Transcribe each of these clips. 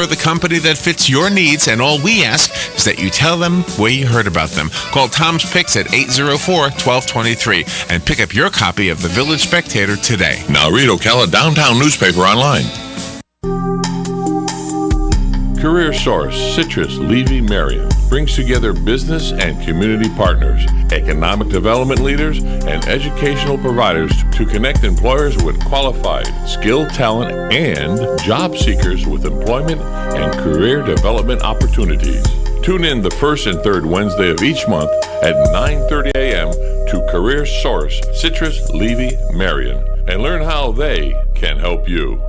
For the company that fits your needs, and all we ask is that you tell them where you heard about them. Call Tom's Picks at 804-1223 and pick up your copy of the Village Spectator today. Now read Ocala Downtown newspaper online. Career Source Citrus Levy Marion brings together business and community partners, economic development leaders, and educational providers to connect employers with qualified, skilled talent and job seekers with employment and career development opportunities. Tune in the first and third Wednesday of each month at 9:30 a.m. to Career Source Citrus Levy Marion and learn how they can help you.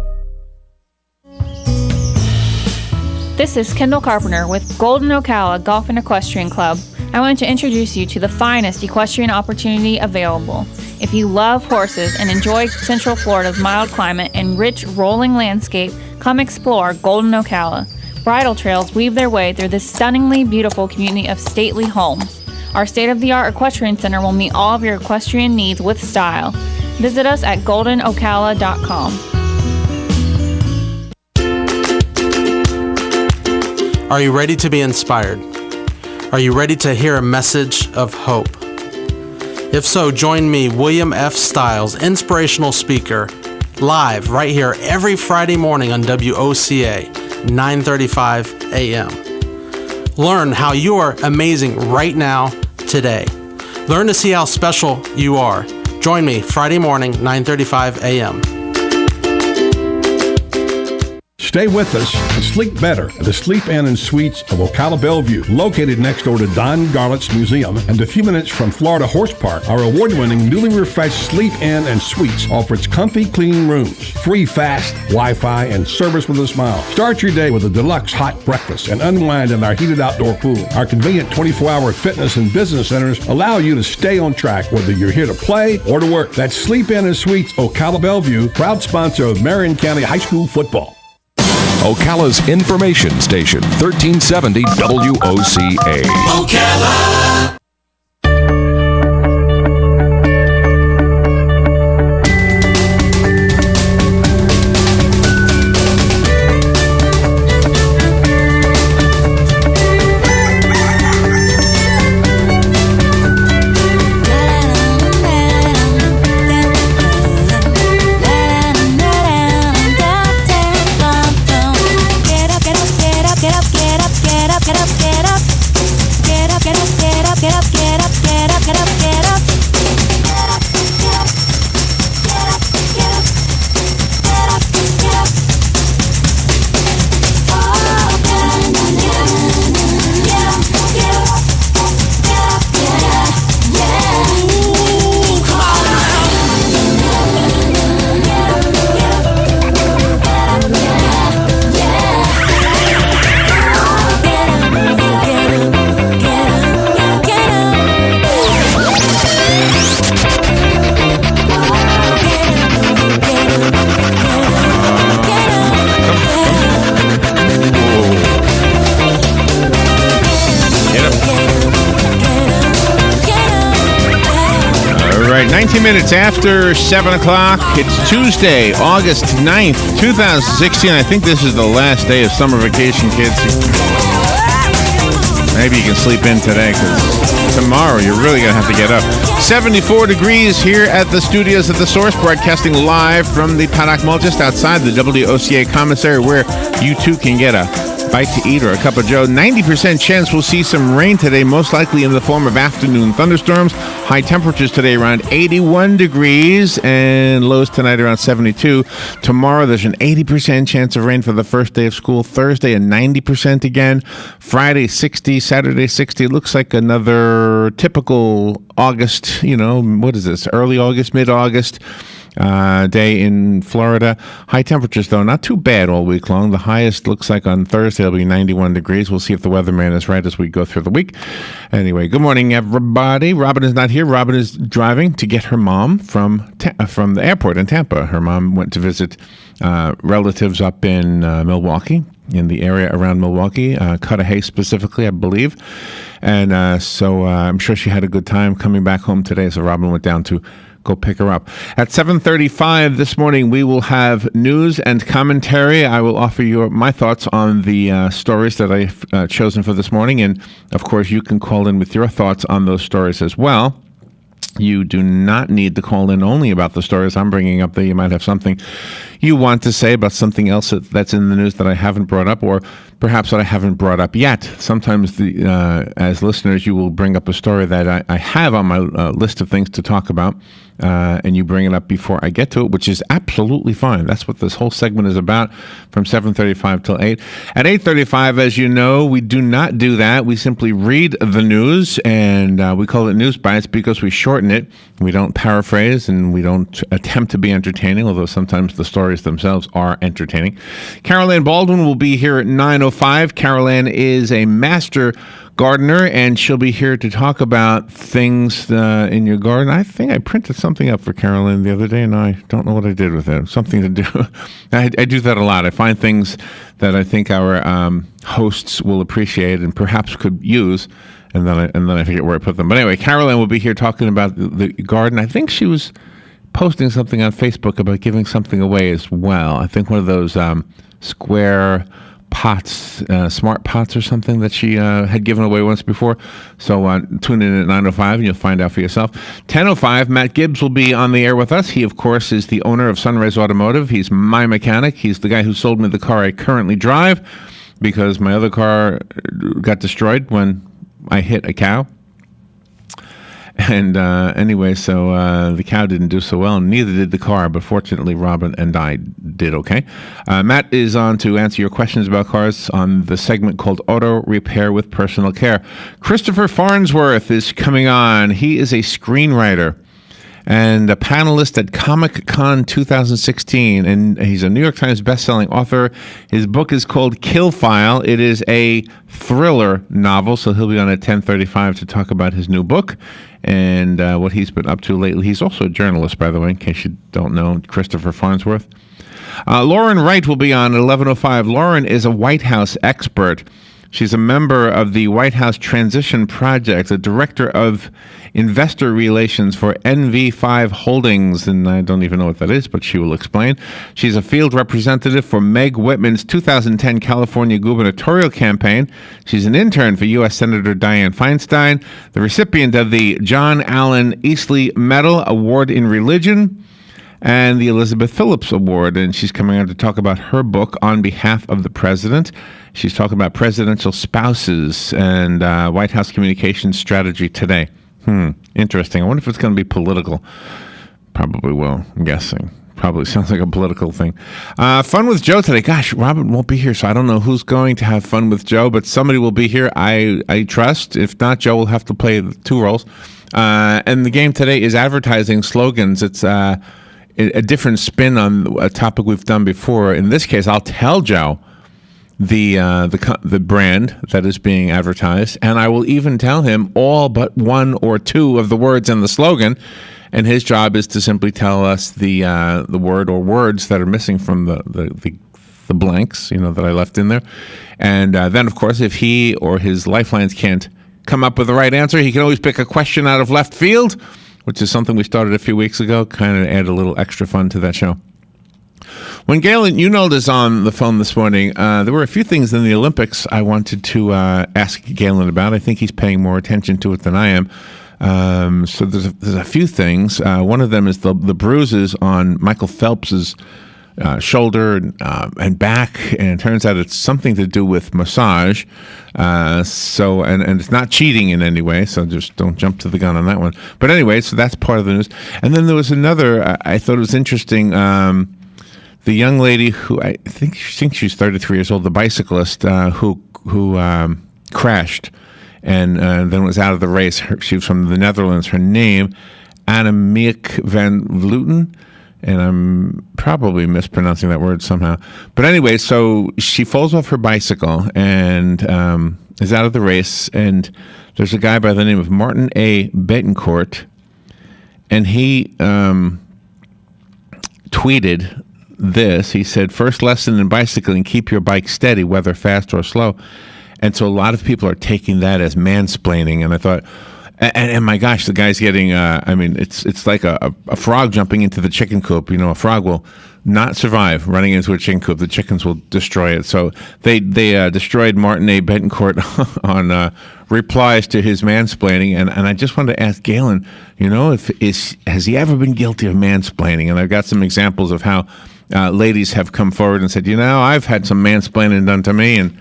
This is Kendall Carpenter with Golden Ocala Golf and Equestrian Club. I want to introduce you to the finest equestrian opportunity available. If you love horses and enjoy Central Florida's mild climate and rich rolling landscape, come explore Golden Ocala. Bridle trails weave their way through this stunningly beautiful community of stately homes. Our state-of-the-art equestrian center will meet all of your equestrian needs with style. Visit us at goldenocala.com. Are you ready to be inspired? Are you ready to hear a message of hope? If so, join me, William F. Stiles, inspirational speaker, live right here every Friday morning on WOCA, 9:35 a.m. Learn how you are amazing right now, today. Learn to see how special you are. Join me Friday morning, 9:35 a.m. Stay with us and sleep better at the Sleep Inn and Suites of Ocala Bellevue, located next door to Don Garlett's Museum and a few minutes from Florida Horse Park. Our award-winning, newly refreshed Sleep Inn and Suites offers comfy, clean rooms, free fast Wi-Fi, and service with a smile. Start your day with a deluxe hot breakfast and unwind in our heated outdoor pool. Our convenient 24-hour fitness and business centers allow you to stay on track whether you're here to play or to work. That's Sleep Inn and Suites Ocala Bellevue, proud sponsor of Marion County High School football. Ocala's information station, 1370 WOCA. Ocala! right, 19 minutes after 7 o'clock. It's Tuesday, August 9th, 2016. I think this is the last day of summer vacation, kids. Maybe you can sleep in today, because tomorrow you're really going to have to get up. 74 degrees here at the studios at The Source, broadcasting live from the Paddock Mall just outside the WOCA commissary, where you too can get a bite to eat or a cup of joe. 90% chance we'll see some rain today, most likely in the form of afternoon thunderstorms. High temperatures today around 81 degrees and lows tonight around 72. Tomorrow there's an 80% chance of rain for the first day of school. Thursday a 90% again. Friday 60, Saturday 60. Looks like another typical August, what is this? Early August, mid-August day in Florida. High temperatures, though, not too bad all week long. The highest looks like on Thursday will be 91 degrees. We'll see if the weatherman is right as we go through the week. Anyway, good morning, everybody. Robin is not here. Robin is driving to get her mom from the airport in Tampa. Her mom went to visit relatives up in Milwaukee, in the area around Milwaukee, Cudahy specifically, I believe. And so I'm sure she had a good time coming back home today. So Robin went down to go pick her up. At 7:35 this morning, we will have news and commentary. I will offer you my thoughts on the stories that I've chosen for this morning. And, of course, you can call in with your thoughts on those stories as well. You do not need to call in only about the stories I'm bringing up, that you might have something you want to say about something else that's in the news that I haven't brought up, or perhaps that I haven't brought up yet. Sometimes, as listeners, you will bring up a story that I have on my list of things to talk about, and you bring it up before I get to it, which is absolutely fine. That's what this whole segment is about, from 7:35 till 8. At 8:35, as you know, we do not do that. We simply read the news, and we call it News Bites because we shorten it. We don't paraphrase, and we don't attempt to be entertaining, although sometimes the stories themselves are entertaining. Carol Ann Baldwin will be here at 9:05. Carol Ann is a master gardener, and she'll be here to talk about things in your garden. I think I printed something up for Carol Ann the other day, and I don't know what I did with it. Something to do. I do that a lot. I find things that I think our hosts will appreciate and perhaps could use, and then I forget where I put them. But anyway, Carol Ann will be here talking about the garden. I think she was posting something on Facebook about giving something away as well. I think one of those square pots, smart pots or something that she had given away once before. So tune in at 9:05 and you'll find out for yourself. 10:05, Matt Gibbs will be on the air with us. He, of course, is the owner of Sunrise Automotive. He's my mechanic. He's the guy who sold me the car I currently drive because my other car got destroyed when I hit a cow. And anyway, so the cow didn't do so well, and neither did the car, but fortunately Robin and I did okay. Matt is on to answer your questions about cars on the segment called Auto Repair with Personal Care. Christopher Farnsworth is coming on. He is a screenwriter and a panelist at Comic-Con 2016, and he's a New York Times bestselling author. His book is called Kill File. It is a thriller novel, so he'll be on at 10:35 to talk about his new book and what he's been up to lately. He's also a journalist, by the way, in case you don't know, Christopher Farnsworth. Lauren Wright will be on at 11:05. Lauren is a White House expert. She's a member of the White House Transition Project, a director of investor relations for NV5 Holdings, and I don't even know what that is, but she will explain. She's a field representative for Meg Whitman's 2010 California gubernatorial campaign. She's an intern for U.S. Senator Dianne Feinstein, the recipient of the John Allen Easley Medal Award in Religion, and the Elizabeth Phillips Award, and she's coming on to talk about her book On Behalf of the President. She's talking about presidential spouses and White House communications strategy today. Interesting. I wonder if it's going to be political. Probably will, I'm guessing. Probably sounds like a political thing. Fun with Joe today. Gosh, Robin won't be here, so I don't know who's going to have fun with Joe, but somebody will be here, I trust. If not, Joe will have to play two roles. And the game today is advertising slogans. It's a different spin on a topic we've done before. In this case, I'll tell Joe the brand that is being advertised, and I will even tell him all but one or two of the words in the slogan, and his job is to simply tell us the word or words that are missing from the blanks, that I left in there. And then, of course, if he or his lifelines can't come up with the right answer, he can always pick a question out of left field, which is something we started a few weeks ago, kind of add a little extra fun to that show. When Galen Unold is on the phone this morning, there were a few things in the Olympics I wanted to ask Galen about. I think he's paying more attention to it than I am. So there's a few things. One of them is the bruises on Michael Phelps's shoulder and back, and it turns out it's something to do with massage. So it's not cheating in any way, so just don't jump to the gun on that one. But anyway, so that's part of the news. And then there was another, I thought it was interesting, the young lady who I think she's 33 years old, the bicyclist who crashed and then was out of the race. She was from the Netherlands. Her name, Annemiek van Vleuten, and I'm probably mispronouncing that word somehow. But anyway, so she falls off her bicycle and is out of the race, and there's a guy by the name of Martin A. Betancourt, and he tweeted this. He said, "First lesson in bicycling, keep your bike steady, whether fast or slow." And so a lot of people are taking that as mansplaining. And I thought, And my gosh, the guy's getting, it's like a frog jumping into the chicken coop. You know, a frog will not survive running into a chicken coop. The chickens will destroy it. So they destroyed Martin A. Betancourt on replies to his mansplaining. And I just wanted to ask Galen, you know, has he ever been guilty of mansplaining? And I've got some examples of how ladies have come forward and said, you know, I've had some mansplaining done to me. And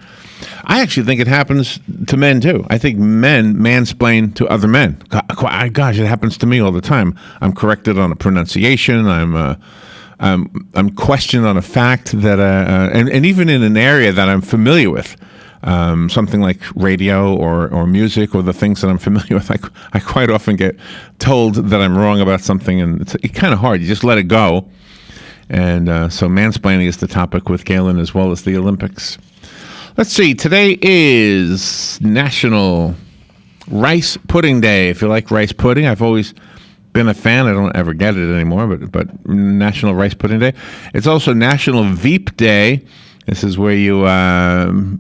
I actually think it happens to men, too. I think men mansplain to other men. Gosh, it happens to me all the time. I'm corrected on a pronunciation. I'm questioned on a fact that, and even in an area that I'm familiar with, something like radio or music or the things that I'm familiar with. I quite often get told that I'm wrong about something, and it's kind of hard. You just let it go. And so mansplaining is the topic with Galen as well as the Olympics. Let's see. Today is National Rice Pudding Day. If you like rice pudding, I've always been a fan. I don't ever get it anymore, but National Rice Pudding Day. It's also National Veep Day. This is where you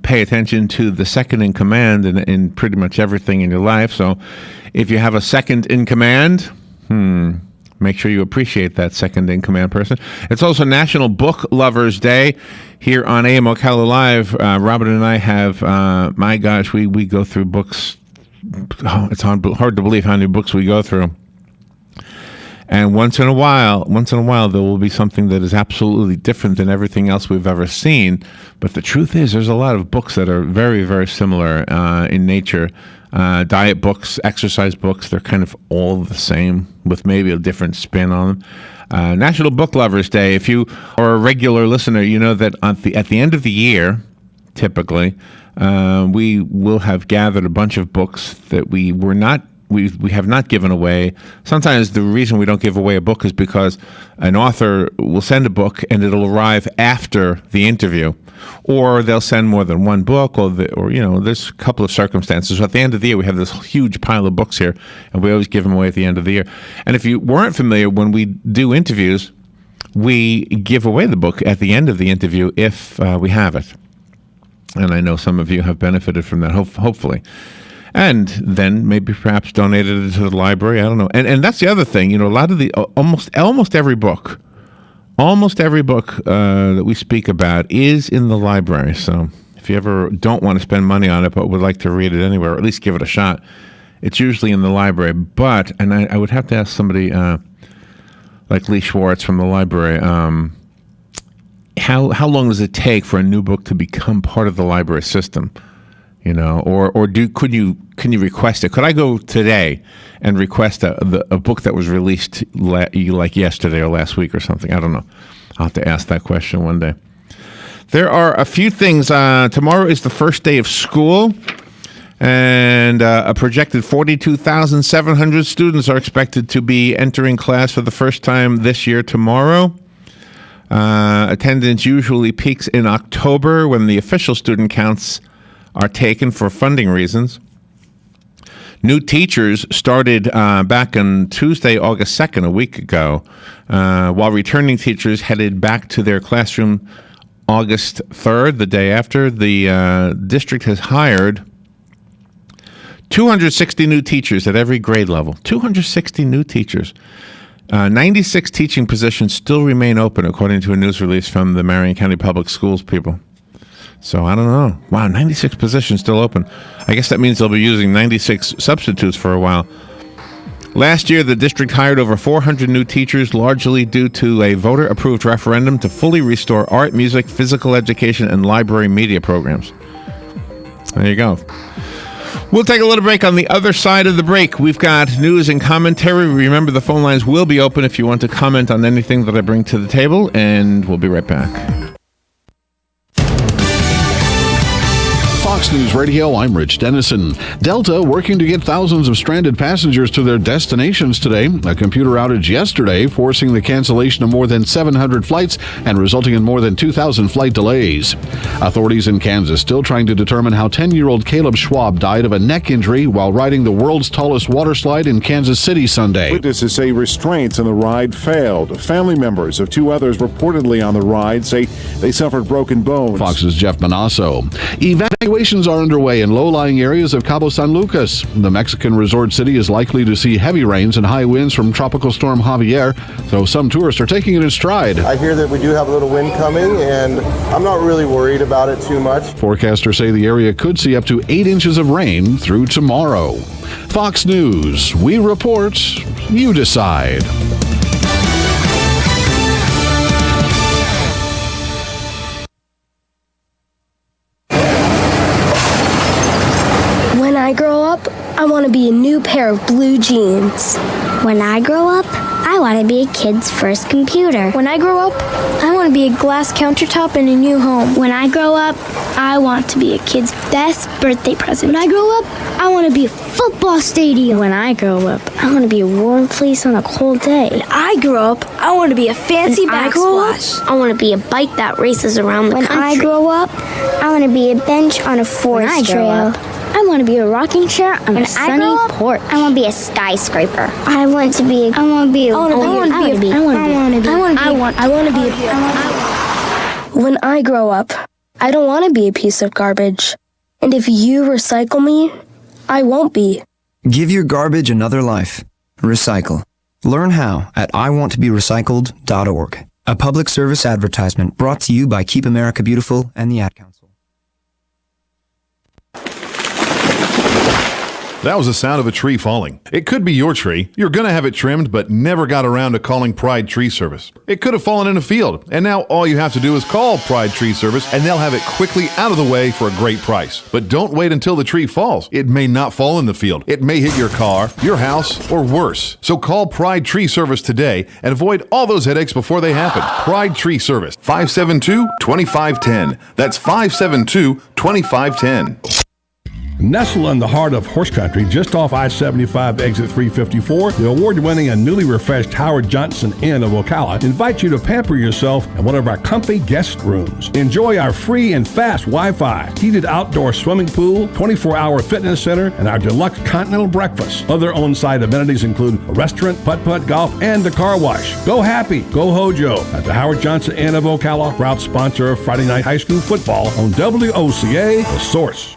pay attention to the second in command in pretty much everything in your life. So if you have a second in command, make sure you appreciate that second in command person. It's also National Book Lovers Day. Here on AM Ocala Live, Robin and I have, my gosh, we go through books. Oh, it's hard to believe how many books we go through. And once in a while, there will be something that is absolutely different than everything else we've ever seen. But the truth is, there's a lot of books that are very, very similar in nature. Diet books, exercise books, they're kind of all the same with maybe a different spin on them. National Book Lovers Day. If you are a regular listener, you know that at the end of the year, typically, we will have gathered a bunch of books that we have not given away. Sometimes the reason we don't give away a book is because an author will send a book and it'll arrive after the interview, or they'll send more than one book, or there's a couple of circumstances. So at the end of the year, we have this huge pile of books here, and we always give them away at the end of the year. And if you weren't familiar, when we do interviews, we give away the book at the end of the interview if we have it. And I know some of you have benefited from that, hopefully. And then maybe perhaps donated it to the library. I don't know. And that's the other thing. You know, a lot of the almost every book that we speak about is in the library. So if you ever don't want to spend money on it but would like to read it anywhere, or at least give it a shot, it's usually in the library. But, and I would have to ask somebody like Lee Schwartz from the library, how long does it take for a new book to become part of the library system? You know, can you request it? Could I go today and request a book that was released like yesterday or last week or something? I don't know. I'll have to ask that question one day. There are a few things. Tomorrow is the first day of school, and a projected 42,700 students are expected to be entering class for the first time this year tomorrow. Attendance usually peaks in October when the official student counts are taken for funding reasons. New teachers started back on Tuesday, August 2nd, a week ago, while returning teachers headed back to their classroom August 3rd, the day after. The district has hired 260 new teachers at every grade level. 260 new teachers. 96 teaching positions still remain open, according to a news release from the Marion County Public Schools people. So I don't know. Wow, 96 positions still open. I guess that means they'll be using 96 substitutes for a while. Last year, the district hired over 400 new teachers, largely due to a voter-approved referendum to fully restore art, music, physical education, and library media programs. There you go. We'll take a little break. On the other side of the break, we've got news and commentary. Remember, the phone lines will be open if you want to comment on anything that I bring to the table, and we'll be right back. Fox News Radio, I'm Rich Dennison. Delta working to get thousands of stranded passengers to their destinations today. A computer outage yesterday forcing the cancellation of more than 700 flights and resulting in more than 2,000 flight delays. Authorities in Kansas still trying to determine how 10-year-old Caleb Schwab died of a neck injury while riding the world's tallest water slide in Kansas City Sunday. Witnesses say restraints on the ride failed. Family members of two others reportedly on the ride say they suffered broken bones. Fox's Jeff Manasso. Evacuation Operations are underway in low-lying areas of Cabo San Lucas. The Mexican resort city is likely to see heavy rains and high winds from Tropical Storm Javier, so some tourists are taking it in stride. I hear that we do have a little wind coming, and I'm not really worried about it too much. Forecasters say the area could see up to 8 inches of rain through tomorrow. Fox News, we report, you decide. When I grow up, I want to be a new pair of blue jeans. When I grow up, I want to be a kid's first computer. When I grow up, I want to be a glass countertop in a new home. When I grow up, I want to be a kid's best birthday present. When I grow up, I want to be a football stadium. When I grow up, I want to be a warm fleece on a cold day. When I grow up, I want to be a fancy backsplash. I want to be a bike that races around the country. When I grow up, I want to be a bench on a forest trail. I want to be a rocking chair on a sunny porch. I want to be a skyscraper. I want to be When I grow up, I don't want to be a piece of garbage. And if you recycle me, I won't be. Give your garbage another life. Recycle. Learn how at iwanttoberecycled.org. A public service advertisement brought to you by Keep America Beautiful and the Ad Council. That was the sound of a tree falling. It could be your tree. You're going to have it trimmed, but never got around to calling Pride Tree Service. It could have fallen in a field, and now all you have to do is call Pride Tree Service, and they'll have it quickly out of the way for a great price. But don't wait until the tree falls. It may not fall in the field. It may hit your car, your house, or worse. So call Pride Tree Service today and avoid all those headaches before they happen. Pride Tree Service, 572-2510. That's 572-2510. Nestled in the heart of horse country, just off I-75 exit 354, the award-winning and newly refreshed Howard Johnson Inn of Ocala invites you to pamper yourself in one of our comfy guest rooms. Enjoy our free and fast Wi-Fi, heated outdoor swimming pool, 24-hour fitness center, and our deluxe continental breakfast. Other on-site amenities include a restaurant, putt-putt golf, and a car wash. Go happy, go Hojo at the Howard Johnson Inn of Ocala, proud sponsor of Friday Night High School football on WOCA, The Source.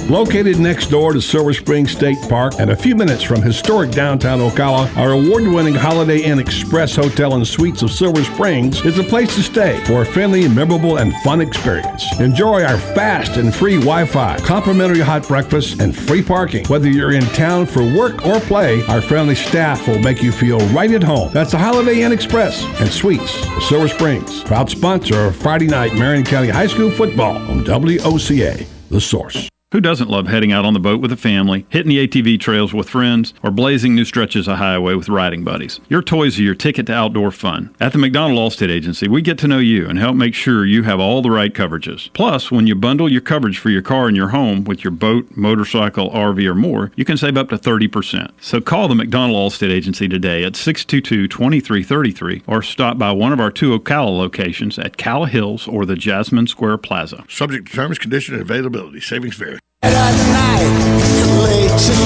Located next door to Silver Spring State Park and a few minutes from historic downtown Ocala, our award-winning Holiday Inn Express Hotel and Suites of Silver Springs is a place to stay for a friendly, memorable, and fun experience. Enjoy our fast and free Wi-Fi, complimentary hot breakfast, and free parking. Whether you're in town for work or play, our friendly staff will make you feel right at home. That's the Holiday Inn Express and Suites of Silver Springs, proud sponsor of Friday night Marion County High School football on WOCA, The Source. Who doesn't love heading out on the boat with a family, hitting the ATV trails with friends, or blazing new stretches of highway with riding buddies? Your toys are your ticket to outdoor fun. At the McDonald Allstate Agency, we get to know you and help make sure you have all the right coverages. Plus, when you bundle your coverage for your car and your home with your boat, motorcycle, RV, or more, you can save up to 30%. So call the McDonald Allstate Agency today at 622-2333 or stop by one of our 2 Ocala locations at Calla Hills or the Jasmine Square Plaza. Subject to terms, conditions, and availability. Savings vary.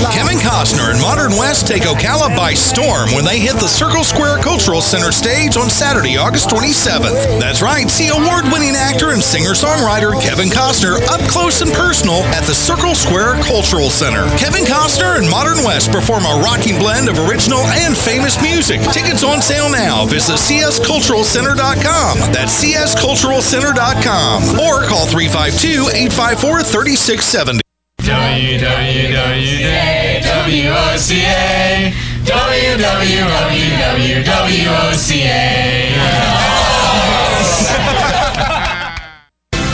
Kevin Costner and Modern West take Ocala by storm when they hit the Circle Square Cultural Center stage on Saturday, August 27th. That's right, see award-winning actor and singer-songwriter Kevin Costner up close and personal at the Circle Square Cultural Center. Kevin Costner and Modern West perform a rocking blend of original and famous music. Tickets on sale now. Visit csculturalcenter.com. That's csculturalcenter.com. Or call 352-854-3670. WWOCA,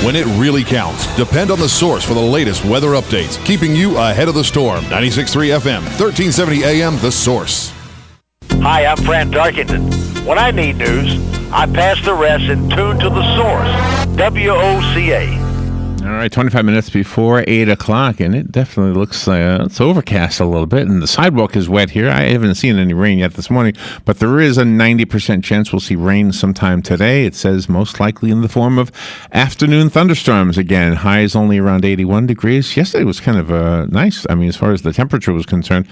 When it really counts, depend on The Source for the latest weather updates, keeping you ahead of the storm. 96.3 FM, 1370 AM, The Source. Hi, I'm Fran Darkington. When I need news, I pass the rest and tune to The Source, WOCA. All right, 25 minutes before 8 o'clock, and it definitely looks it's overcast a little bit, and the sidewalk is wet here. I haven't seen any rain yet this morning, but there is a 90% chance we'll see rain sometime today. It says most likely in the form of afternoon thunderstorms again. Highs only around 81 degrees. Yesterday was kind of nice, I mean, as far as the temperature was concerned.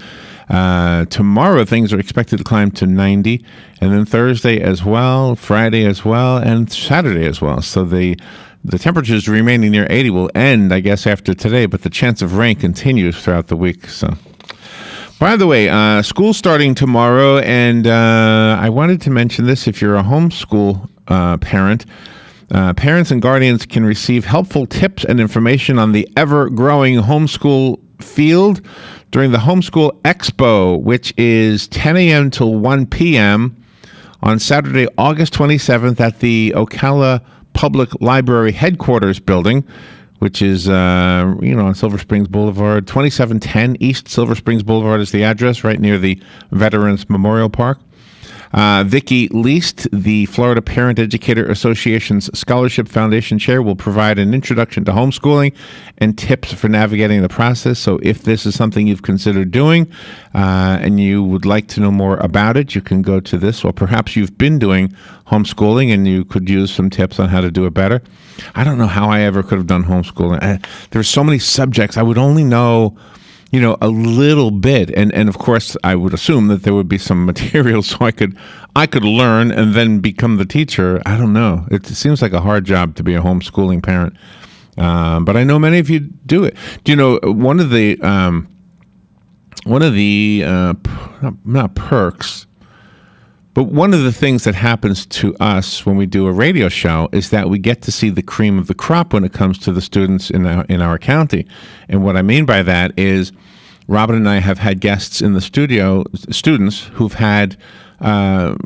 Tomorrow, things are expected to climb to 90, and then Thursday as well, Friday as well, and Saturday as well. So the The temperatures remaining near 80 will end, I guess, after today, but the chance of rain continues throughout the week. So, by the way, school's starting tomorrow, and I wanted to mention this. If you're a homeschool parent, parents and guardians can receive helpful tips and information on the ever-growing homeschool field during the Homeschool Expo, which is 10 a.m. till 1 p.m. on Saturday, August 27th at the Ocala Public Library Headquarters Building, which is, on Silver Springs Boulevard. 2710 East Silver Springs Boulevard is the address, right near the Veterans Memorial Park. Vicki Least, the Florida Parent Educator Association's Scholarship Foundation Chair, will provide an introduction to homeschooling and tips for navigating the process. So if this is something you've considered doing and you would like to know more about it, you can go to this. Or perhaps you've been doing homeschooling and you could use some tips on how to do it better. I don't know how I ever could have done homeschooling. There's so many subjects. I would only know a little bit, and of course I would assume that there would be some material so I could learn and then become the teacher. I don't know. It seems like a hard job to be a homeschooling parent, but I know many of you do it. Do you know one of the not perks, but one of the things that happens to us when we do a radio show is that we get to see the cream of the crop when it comes to the students in our county. And what I mean by that is Robin and I have had guests in the studio, students who've have won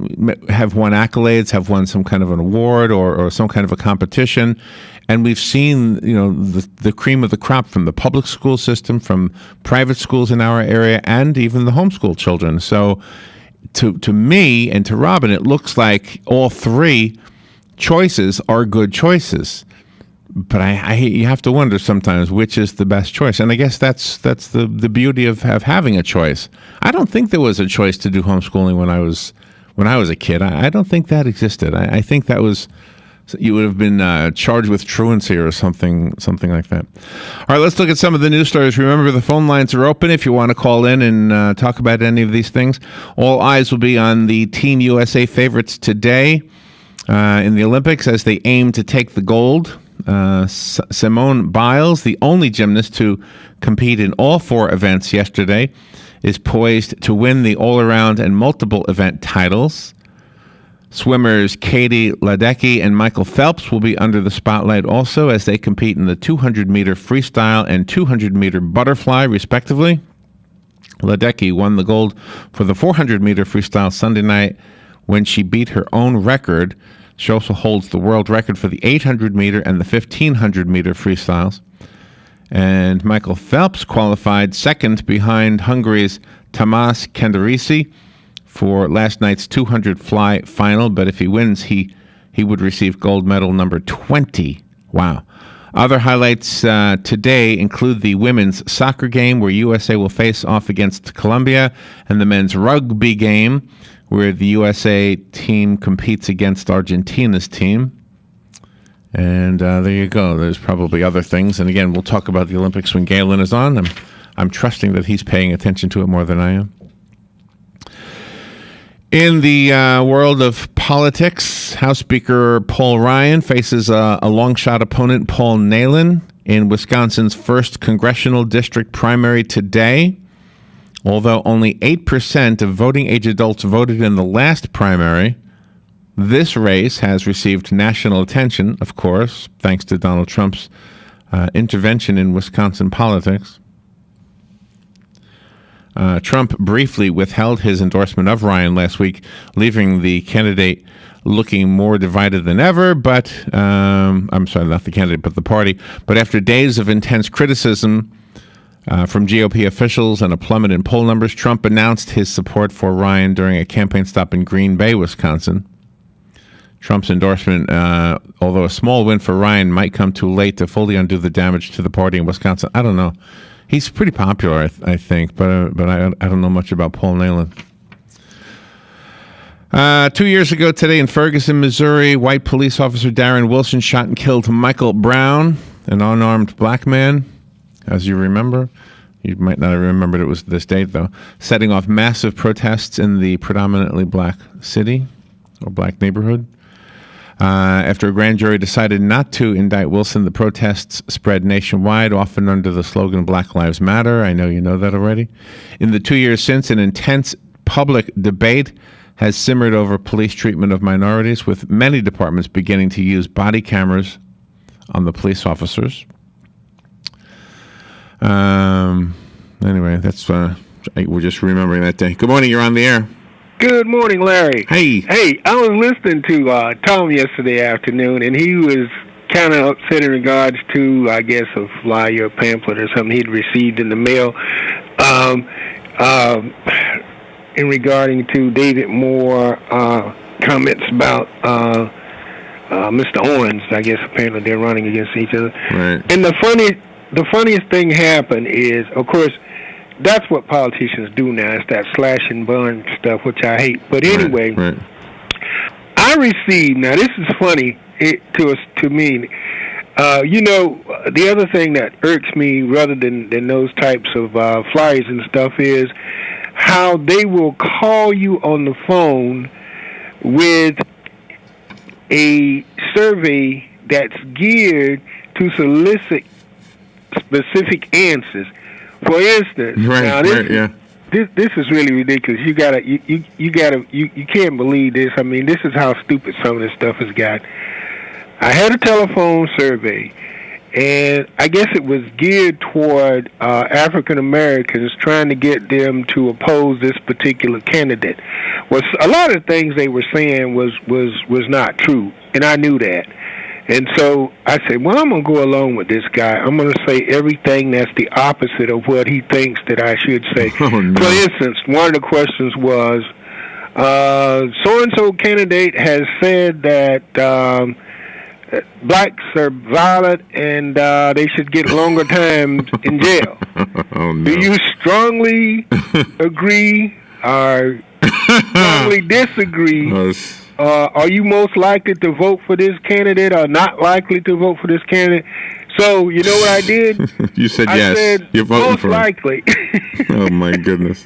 accolades, have won some kind of an award or some kind of a competition. And we've seen, the cream of the crop from the public school system, from private schools in our area, and even the homeschool children. So to me and to Robin, it looks like all three choices are good choices. But you have to wonder sometimes which is the best choice. And I guess that's the beauty of having a choice. I don't think there was a choice to do homeschooling when I was a kid. I don't think that existed. I think that was, you would have been charged with truancy or something like that. All right, let's look at some of the news stories. Remember, the phone lines are open if you want to call in and talk about any of these things. All eyes will be on the Team USA favorites today in the Olympics as they aim to take the gold. Simone Biles, the only gymnast to compete in all four events yesterday, is poised to win the all-around and multiple event titles. Swimmers Katie Ledecky and Michael Phelps will be under the spotlight also as they compete in the 200-meter freestyle and 200-meter butterfly, respectively. Ledecky won the gold for the 400-meter freestyle Sunday night when she beat her own record. She also holds the world record for the 800-meter and the 1,500-meter freestyles. And Michael Phelps qualified second behind Hungary's Tamás Kenderisi for last night's 200 fly final, but if he wins, he would receive gold medal number 20. Wow. Other highlights today include the women's soccer game, where USA will face off against Colombia, and the men's rugby game, where the USA team competes against Argentina's team. And there you go. There's probably other things. And again, we'll talk about the Olympics when Galen is on. I'm trusting that he's paying attention to it more than I am. In the world of politics, House Speaker Paul Ryan faces a long-shot opponent, Paul Nehlen, in Wisconsin's first congressional district primary today. Although only 8% of voting-age adults voted in the last primary, this race has received national attention, of course, thanks to Donald Trump's intervention in Wisconsin politics. Trump briefly withheld his endorsement of Ryan last week, leaving the candidate looking more divided than ever, but, I'm sorry, not the candidate, but the party. But after days of intense criticism from GOP officials and a plummet in poll numbers, Trump announced his support for Ryan during a campaign stop in Green Bay, Wisconsin. Trump's endorsement, although a small win for Ryan, might come too late to fully undo the damage to the party in Wisconsin. I don't know. He's pretty popular, I think, but I don't know much about Paul Nehlen. 2 years ago today in Ferguson, Missouri, white police officer Darren Wilson shot and killed Michael Brown, an unarmed black man, as you remember. You might not have remembered it was this date, though, setting off massive protests in the predominantly black city or black neighborhood. After a grand jury decided not to indict Wilson, the protests spread nationwide, often under the slogan Black Lives Matter. I know you know that already. In the 2 years since, an intense public debate has simmered over police treatment of minorities, with many departments beginning to use body cameras on the police officers. Anyway, that's we're just remembering that day. Good morning, you're on the air. Good morning, Larry. Hey. Hey, I was listening to Tom yesterday afternoon, and he was kind of upset in regards to, I guess, a flyer, a pamphlet or something he'd received in the mail in regarding to David Moore comments about Mr. Owens. I guess apparently they're running against each other. Right. And the funniest thing happened is, of course, that's what politicians do now. It's that slash and burn stuff, which I hate. But anyway, right. I received, now this is funny to me. The other thing that irks me rather than those types of flyers and stuff is how they will call you on the phone with a survey that's geared to solicit specific answers. For instance, this is really ridiculous. You can't believe this. I mean, this is how stupid some of this stuff has got. I had a telephone survey, and I guess it was geared toward African Americans, trying to get them to oppose this particular candidate. Well, a lot of things they were saying was not true, and I knew that. And so I said, well, I'm going to go along with this guy. I'm going to say everything that's the opposite of what he thinks that I should say. Oh, no. For instance, one of the questions was, so-and-so candidate has said that blacks are violent and they should get longer times in jail. Oh, no. Do you strongly agree or strongly disagree? Are you most likely to vote for this candidate or not likely to vote for this candidate? So, you know what I did? You said yes. I said, you're voting most for him. likely. Oh, my goodness.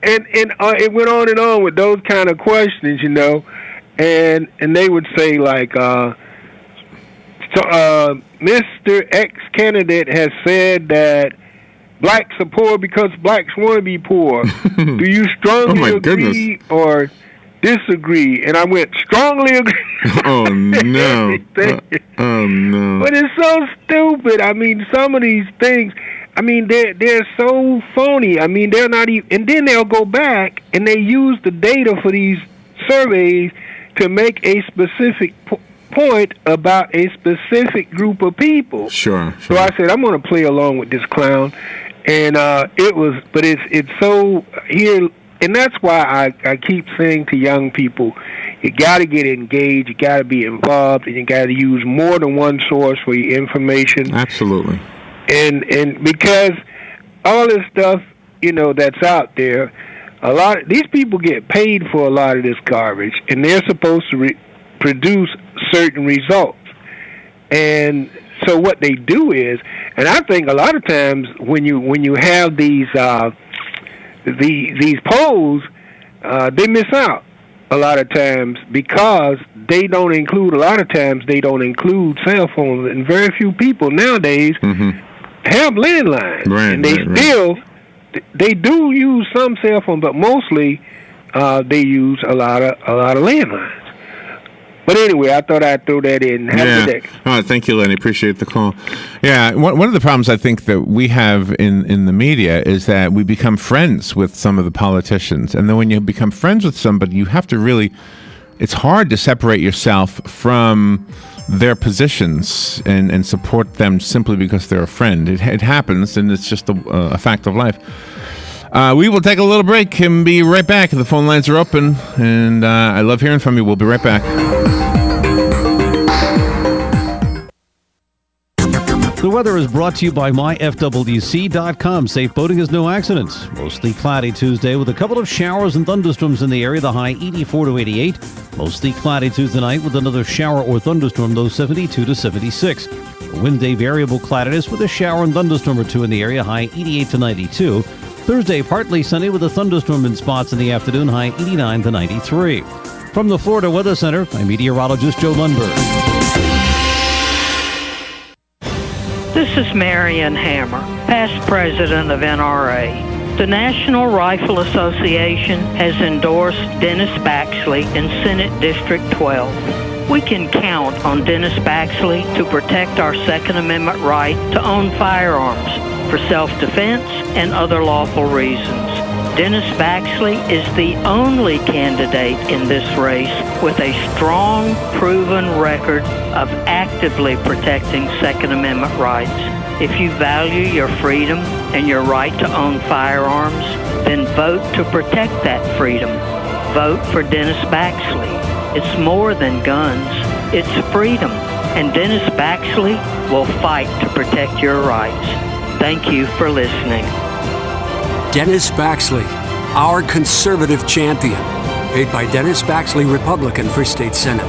And it went on and on with those kind of questions, and they would say, like, Mr. X candidate has said that blacks are poor because blacks want to be poor. Do you strongly agree or disagree? And I went, strongly agree. Oh, no. Oh, no. But it's so stupid. I mean, some of these things, I mean, they're so phony. I mean, they're not even, and then they'll go back and they use the data for these surveys to make a specific point about a specific group of people. Sure. So I said, I'm going to play along with this clown. And it's so here. And that's why I keep saying to young people, you got to get engaged, you got to be involved, and you got to use more than one source for your information. Absolutely. And because all this stuff, that's out there, these people get paid for a lot of this garbage, and they're supposed to produce certain results. And so what they do is, and I think a lot of times when you have these polls, they miss out a lot of times because they don't include cell phones, and very few people nowadays have landlines. Right, and they do use some cell phone, but mostly they use a lot of landlines. But anyway, I thought I'd throw that in. Have a good day. Oh, thank you, Lenny. Appreciate the call. Yeah, one of the problems I think that we have in the media is that we become friends with some of the politicians. And then when you become friends with somebody, you have to really, it's hard to separate yourself from their positions and support them simply because they're a friend. It happens, and it's just a fact of life. We will take a little break and be right back. The phone lines are open, and I love hearing from you. We'll be right back. The weather is brought to you by myfwc.com. Safe boating is no accident. Mostly cloudy Tuesday with a couple of showers and thunderstorms in the area. The high 84 to 88. Mostly cloudy Tuesday night with another shower or thunderstorm, though 72 to 76. Wednesday, variable cloudiness with a shower and thunderstorm or two in the area. High 88 to 92. Thursday, partly sunny with a thunderstorm in spots in the afternoon. High 89 to 93. From the Florida Weather Center, I'm meteorologist Joe Lundberg. This is Marion Hammer, past president of NRA. The National Rifle Association has endorsed Dennis Baxley in Senate District 12. We can count on Dennis Baxley to protect our Second Amendment right to own firearms for self-defense and other lawful reasons. Dennis Baxley is the only candidate in this race with a strong, proven record of actively protecting Second Amendment rights. If you value your freedom and your right to own firearms, then vote to protect that freedom. Vote for Dennis Baxley. It's more than guns. It's freedom. And Dennis Baxley will fight to protect your rights. Thank you for listening. Dennis Baxley, our conservative champion. Paid by Dennis Baxley, Republican for State Senate.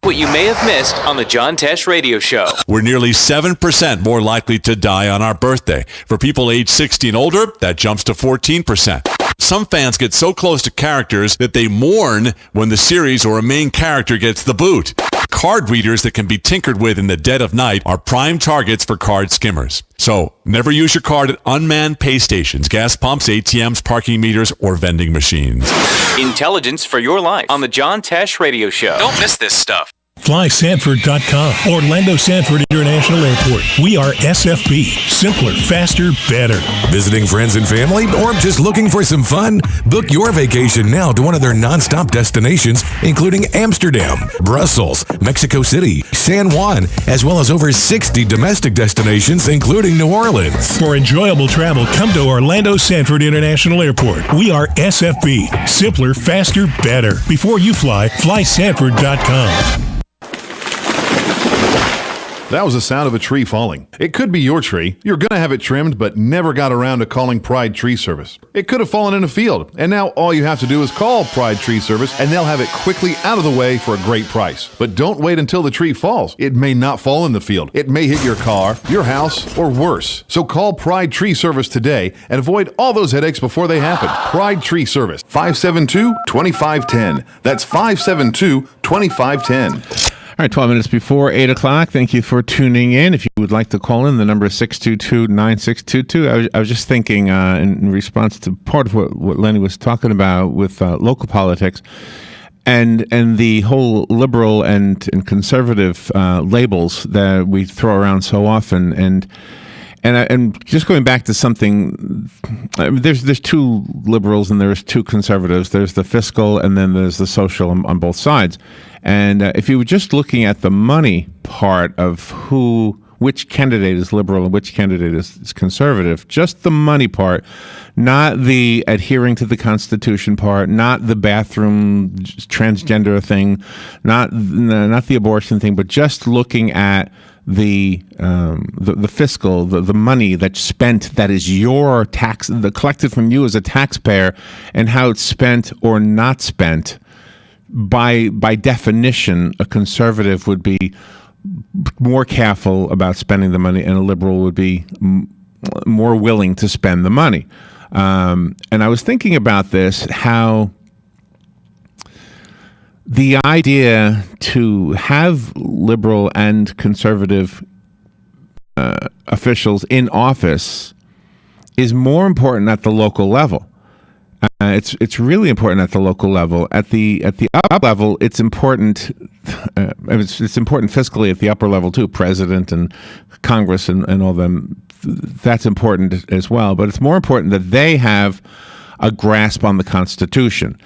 What you may have missed on the John Tesh Radio Show. We're nearly 7% more likely to die on our birthday. For people age 60 and older, that jumps to 14%. Some fans get so close to characters that they mourn when the series or a main character gets the boot. Card readers that can be tinkered with in the dead of night are prime targets for card skimmers. So, never use your card at unmanned pay stations, gas pumps, ATMs, parking meters, or vending machines. Intelligence for your life on the John Tesh Radio Show. Don't miss this stuff. FlySanford.com, Orlando Sanford International Airport. We are SFB. Simpler, faster, better. Visiting friends and family, or just looking for some fun? Book your vacation now to one of their non-stop destinations, including Amsterdam, Brussels, Mexico City, San Juan, as well as over 60 domestic destinations, including New Orleans. For enjoyable travel, come to Orlando Sanford International Airport. We are SFB. Simpler, faster, better. Before you fly, FlySanford.com. That was the sound of a tree falling. It could be your tree. You're going to have it trimmed, but never got around to calling Pride Tree Service. It could have fallen in a field, and now all you have to do is call Pride Tree Service, and they'll have it quickly out of the way for a great price. But don't wait until the tree falls. It may not fall in the field. It may hit your car, your house, or worse. So call Pride Tree Service today and avoid all those headaches before they happen. Pride Tree Service, 572-2510. That's 572-2510. All right, 12 minutes before 8 o'clock. Thank you for tuning in. If you would like to call in, the number is 622-9622. I was just thinking in response to part of what Lenny was talking about with local politics and the whole liberal and conservative labels that we throw around so often. And just going back to something, there's two liberals and there's two conservatives. There's the fiscal and then there's the social on both sides. And if you were just looking at the money part of which candidate is liberal and which candidate is conservative, just the money part, not the adhering to the Constitution part, not the bathroom transgender thing, not the abortion thing, but just looking at the fiscal, the money that's spent, that is your tax, collected from you as a taxpayer, and how it's spent or not spent. By definition, a conservative would be more careful about spending the money, and a liberal would be more willing to spend the money. And I was thinking about this, how the idea to have liberal and conservative officials in office is more important at the local level. It's really important at the local level. At the up level, it's important. It's important fiscally at the upper level too. President and Congress and all them. That's important as well. But it's more important that they have a grasp on the Constitution,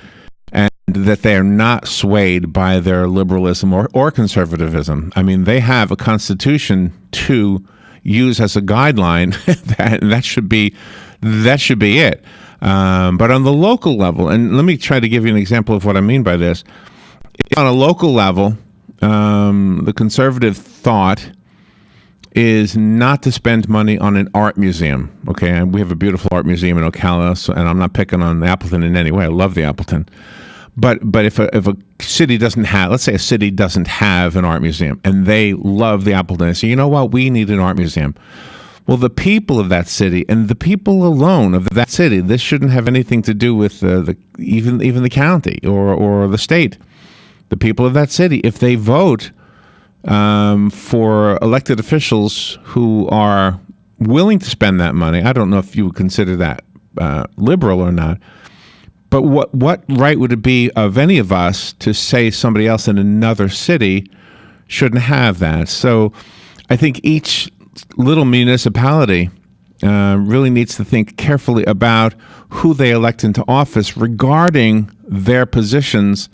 and that they are not swayed by their liberalism or conservatism. I mean, they have a Constitution to use as a guideline. that should be it. But on the local level, and let me try to give you an example of what I mean by this. On a local level, the conservative thought is not to spend money on an art museum. Okay, and we have a beautiful art museum in Ocala, and I'm not picking on Appleton in any way. I love the Appleton. But if a city doesn't have, let's say a city doesn't have an art museum, and they love the Appleton, they say, you know what, we need an art museum. Well, the people of that city and the people alone of that city, this shouldn't have anything to do with even the county or the state. The people of that city, if they vote for elected officials who are willing to spend that money, I don't know if you would consider that liberal or not, but what right would it be of any of us to say somebody else in another city shouldn't have that? So I think each little municipality really needs to think carefully about who they elect into office regarding their positions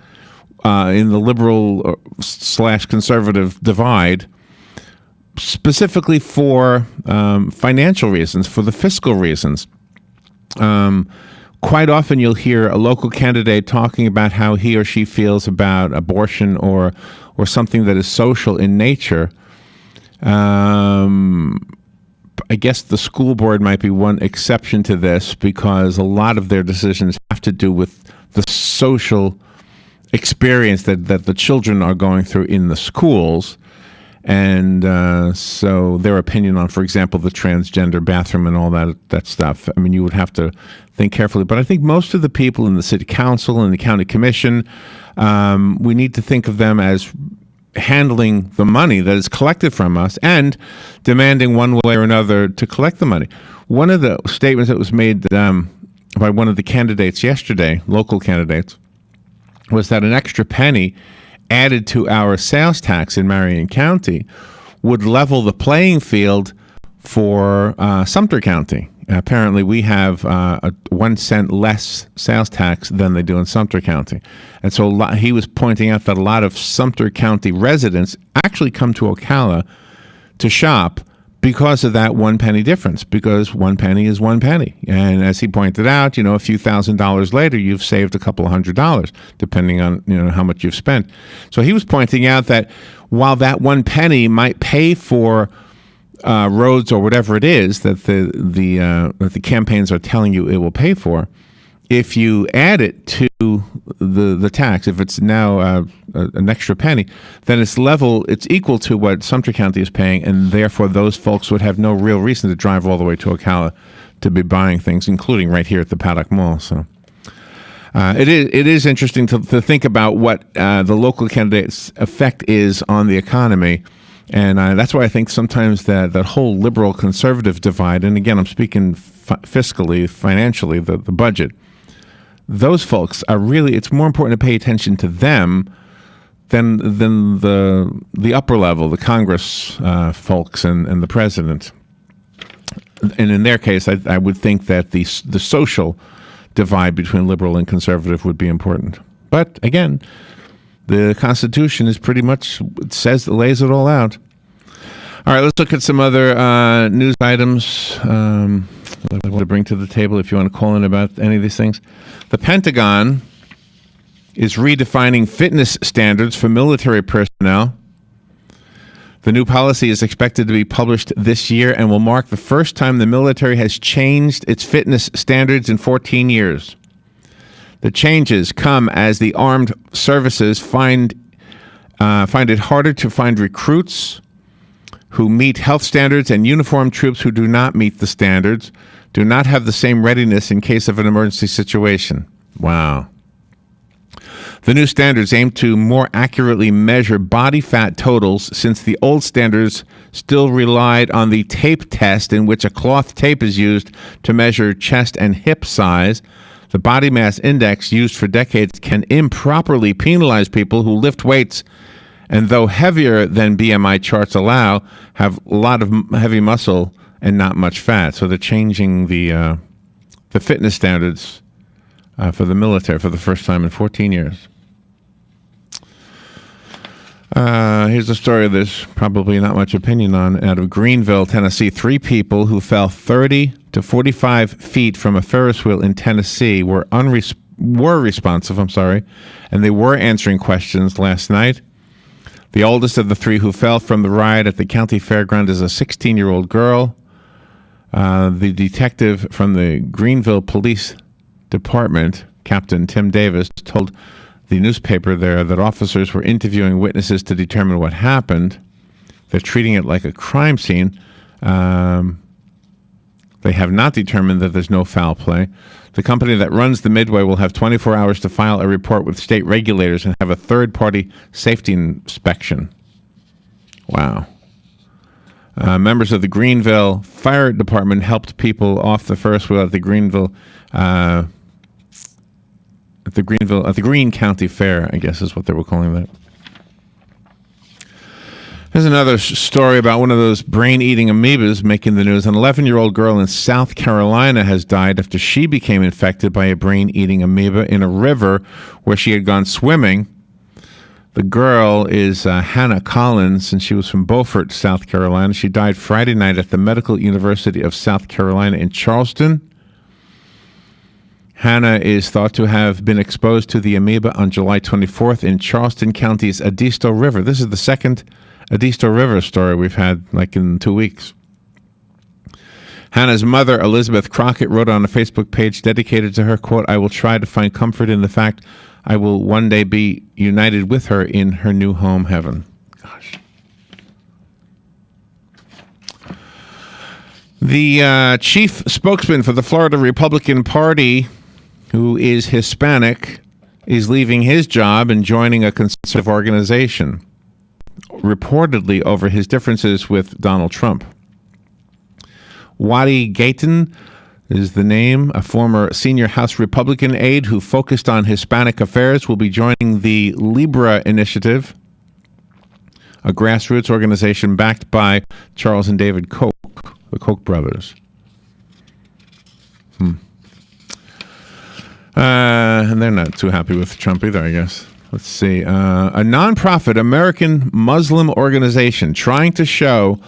in the liberal/conservative divide, specifically for financial reasons, for the fiscal reasons. Quite often you'll hear a local candidate talking about how he or she feels about abortion or something that is social in nature. I guess the school board might be one exception to this because a lot of their decisions have to do with the social experience that the children are going through in the schools. And so their opinion on, for example, the transgender bathroom and all that stuff, I mean, you would have to think carefully. But I think most of the people in the city council and the county commission, we need to think of them as handling the money that is collected from us and demanding one way or another to collect the money. One of the statements that was made by one of the candidates yesterday, local candidates, was that an extra penny added to our sales tax in Marion County would level the playing field for Sumter County. Apparently, we have a 1 cent less sales tax than they do in Sumter County. And so he was pointing out that a lot of Sumter County residents actually come to Ocala to shop because of that 1 penny difference, because 1 penny is 1 penny. And as he pointed out, a few $1,000s later, you've saved a couple of $100, depending on how much you've spent. So he was pointing out that while that 1 penny might pay for roads or whatever it is that the campaigns are telling you it will pay for, if you add it to the tax, if it's now an extra penny, then it's equal to what Sumter County is paying, and therefore those folks would have no real reason to drive all the way to Ocala to be buying things, including right here at the Paddock Mall. So it is interesting to think about what the local candidate's effect is on the economy. And that's why I think sometimes that whole liberal-conservative divide, and again, I'm speaking fiscally, financially, the budget, those folks are really, it's more important to pay attention to them than the upper level, the Congress folks and the president. And in their case, I would think that the social divide between liberal and conservative would be important. But again, the Constitution is pretty much, lays it all out. All right, let's look at some other news items I want to bring to the table if you want to call in about any of these things. The Pentagon is redefining fitness standards for military personnel. The new policy is expected to be published this year and will mark the first time the military has changed its fitness standards in 14 years. The changes come as the armed services find it harder to find recruits who meet health standards, and uniformed troops who do not meet the standards do not have the same readiness in case of an emergency situation. Wow. The new standards aim to more accurately measure body fat totals, since the old standards still relied on the tape test, in which a cloth tape is used to measure chest and hip size. The body mass index, used for decades, can improperly penalize people who lift weights and, though heavier than BMI charts allow, have a lot of heavy muscle and not much fat. So they're changing the fitness standards for the military for the first time in 14 years. Here's a story there's probably not much opinion on. Out of Greenville, Tennessee, 3 people who fell 30 to 45 feet from a Ferris wheel in Tennessee were responsive, and they were answering questions last night. The oldest of the 3 who fell from the ride at the county fairground is a 16-year-old girl. The detective from the Greenville Police Department, Captain Tim Davis, told the newspaper there that officers were interviewing witnesses to determine what happened. They're treating it like a crime scene. They have not determined that there's no foul play. The company that runs the Midway will have 24 hours to file a report with state regulators and have a third-party safety inspection. Wow. Members of the Greenville Fire Department helped people off the first wheel at the Greene County Fair, I guess is what they were calling that. Here's another story about one of those brain-eating amoebas making the news. An 11-year-old girl in South Carolina has died after she became infected by a brain-eating amoeba in a river where she had gone swimming. The girl is Hannah Collins, and she was from Beaufort, South Carolina. She died Friday night at the Medical University of South Carolina in Charleston. Hannah is thought to have been exposed to the amoeba on July 24th in Charleston County's Edisto River. This is the second Edisto River story we've had in 2 weeks. Hannah's mother, Elizabeth Crockett, wrote on a Facebook page dedicated to her, quote, "I will try to find comfort in the fact I will one day be united with her in her new home heaven." Gosh. The chief spokesman for the Florida Republican Party, who is Hispanic, is leaving his job and joining a conservative organization, reportedly over his differences with Donald Trump. Waddy Gayton is the name. A former senior House Republican aide who focused on Hispanic affairs will be joining the Libra Initiative, a grassroots organization backed by Charles and David Koch, the Koch brothers. And they're not too happy with Trump either, I guess. Let's see. A nonprofit American Muslim organization trying to show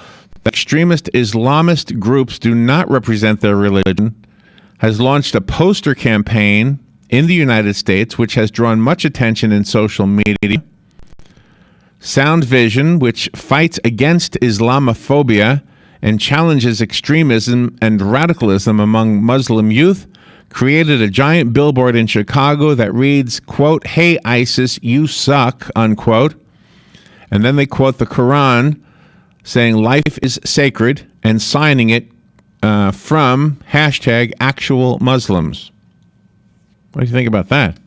that extremist Islamist groups do not represent their religion has launched a poster campaign in the United States, which has drawn much attention in social media. Sound Vision, which fights against Islamophobia and challenges extremism and radicalism among Muslim youth, created a giant billboard in Chicago that reads, quote, "Hey ISIS, you suck," unquote. And then they quote the Quran saying life is sacred and signing it from hashtag actual Muslims. What do you think about that?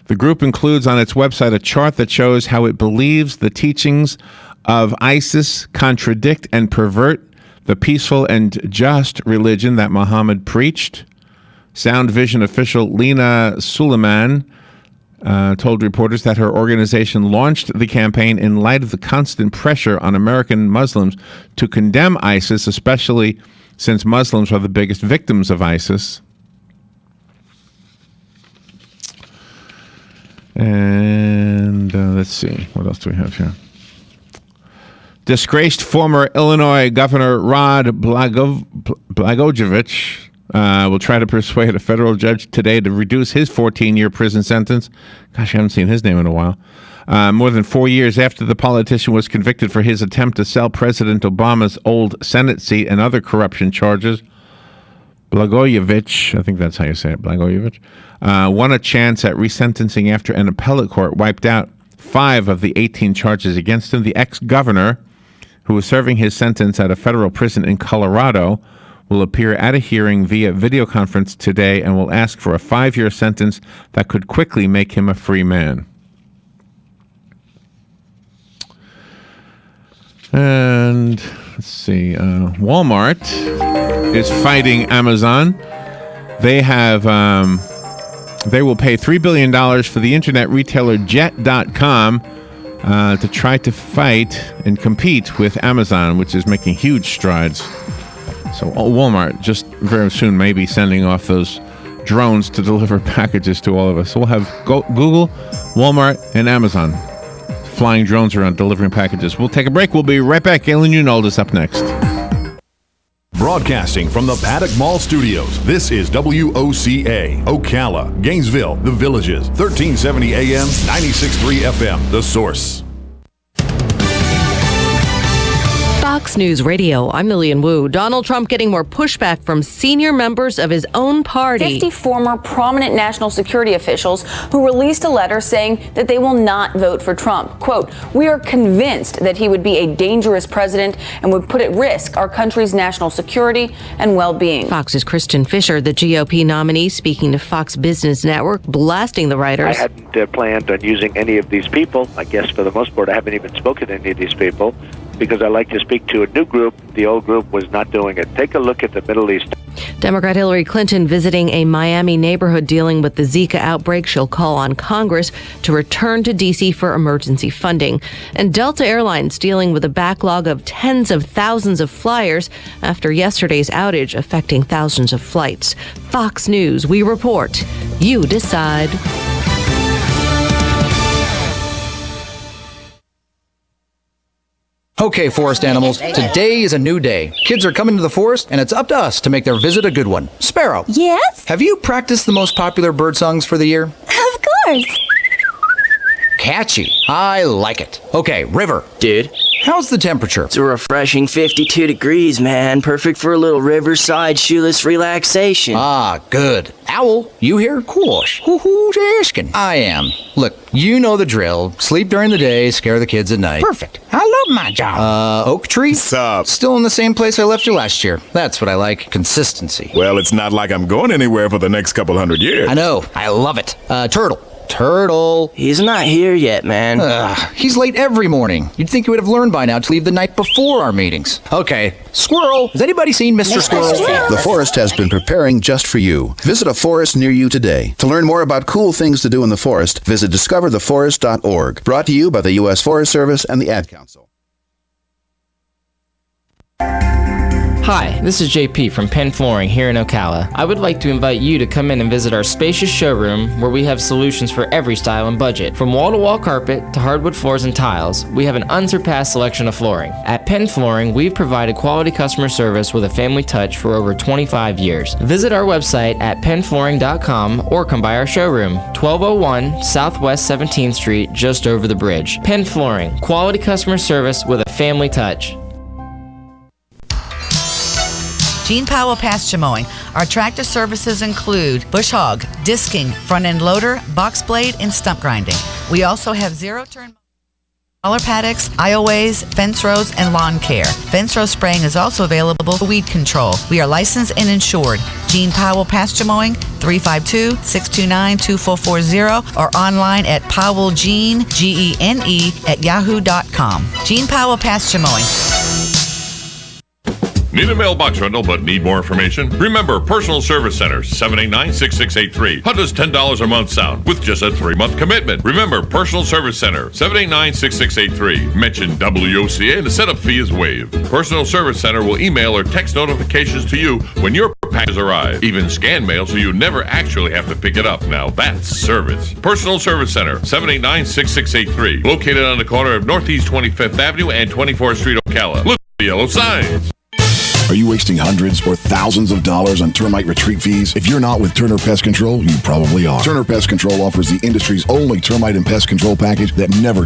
The group includes on its website a chart that shows how it believes the teachings of ISIS contradict and pervert the peaceful and just religion that Muhammad preached. Sound Vision official Lena Suleiman told reporters that her organization launched the campaign in light of the constant pressure on American Muslims to condemn ISIS, especially since Muslims are the biggest victims of ISIS. And let's see, what else do we have here? Disgraced former Illinois Governor Rod Blagojevich will try to persuade a federal judge today to reduce his 14-year prison sentence. Gosh, I haven't seen his name in a while. More than 4 years after the politician was convicted for his attempt to sell President Obama's old Senate seat and other corruption charges. Blagojevich, I think that's how you say it, Blagojevich, won a chance at resentencing after an appellate court wiped out 5 of the 18 charges against him. The ex-governor, who was serving his sentence at a federal prison in Colorado, will appear at a hearing via video conference today and will ask for a 5-year sentence that could quickly make him a free man. And let's see, Walmart is fighting Amazon. They have, they will pay $3 billion for the internet retailer Jet.com to try to fight and compete with Amazon, which is making huge strides. So Walmart just very soon may be sending off those drones to deliver packages to all of us. So we'll have Google, Walmart, and Amazon flying drones around delivering packages. We'll take a break. We'll be right back. Galen Unald is up next. Broadcasting from the Paddock Mall Studios, this is WOCA, Ocala, Gainesville, The Villages, 1370 AM, 96.3 FM, The Source. Fox News Radio, I'm Lillian Wu. Donald Trump getting more pushback from senior members of his own party. 50 former prominent national security officials who released a letter saying that they will not vote for Trump. Quote, "We are convinced that he would be a dangerous president and would put at risk our country's national security and well-being." Fox's Kristen Fisher, the GOP nominee, speaking to Fox Business Network, blasting the writers. I hadn't planned on using any of these people. I guess for the most part, I haven't even spoken to any of these people because I like to speak to a new group. The old group was not doing it. Take a look at the Middle East. Democrat Hillary Clinton visiting a Miami neighborhood dealing with the Zika outbreak. She'll call on Congress to return to D.C. for emergency funding. And Delta Airlines dealing with a backlog of tens of thousands of flyers after yesterday's outage affecting thousands of flights. Fox News, we report. You decide. Okay, forest animals, today is a new day. Kids are coming to the forest, and it's up to us to make their visit a good one. Sparrow. Yes? Have you practiced the most popular bird songs for the year? Of course. Catchy. I like it. Okay, River. Dude. How's the temperature? It's a refreshing 52 degrees, man. Perfect for a little riverside shoeless relaxation. Ah, good. Owl, you here? Course. Who's asking? I am. Look, you know the drill. Sleep during the day, scare the kids at night. Perfect. I love my job. Oak Tree? Sup? Still in the same place I left you last year. That's what I like. Consistency. Well, it's not like I'm going anywhere for the next couple hundred years. I know. I love it. Turtle. Turtle. He's not here yet, man. He's late every morning. You'd think he would have learned by now to leave the night before our meetings. Okay. Squirrel. Has anybody seen Mr. Squirrel? The forest has been preparing just for you. Visit a forest near you today. To learn more about cool things to do in the forest, visit discovertheforest.org. Brought to you by the U.S. Forest Service and the Ad Council. Hi, this is JP from Penn Flooring here in Ocala. I would like to invite you to come in and visit our spacious showroom where we have solutions for every style and budget. From wall-to-wall carpet to hardwood floors and tiles, we have an unsurpassed selection of flooring. At Penn Flooring, we've provided quality customer service with a family touch for over 25 years. Visit our website at pennflooring.com or come by our showroom, 1201 Southwest 17th Street, just over the bridge. Penn Flooring, quality customer service with a family touch. Gene Powell Pasture Mowing. Our tractor services include bush hog, disking, front end loader, box blade, and stump grinding. We also have zero-turn smaller paddocks, aisleways, fence rows, and lawn care. Fence row spraying is also available for weed control. We are licensed and insured. Gene Powell Pasture Mowing, 352-629-2440, or online at powellgene, Gene, at yahoo.com. Gene Powell Pasture Mowing. Need a mailbox rental but need more information? Remember Personal Service Center, 789-6683. How does $10 a month sound with just a 3-month commitment? Remember Personal Service Center, 789-6683. Mention WOCA and the setup fee is waived. Personal Service Center will email or text notifications to you when your packages arrive. Even scan mail so you never actually have to pick it up. Now that's service. Personal Service Center, 789-6683. Located on the corner of Northeast 25th Avenue and 24th Street, Ocala. Look at the yellow signs. Are you wasting hundreds or thousands of dollars on termite retreat fees? If you're not with Turner Pest Control, you probably are. Turner Pest Control offers the industry's only termite and pest control package that never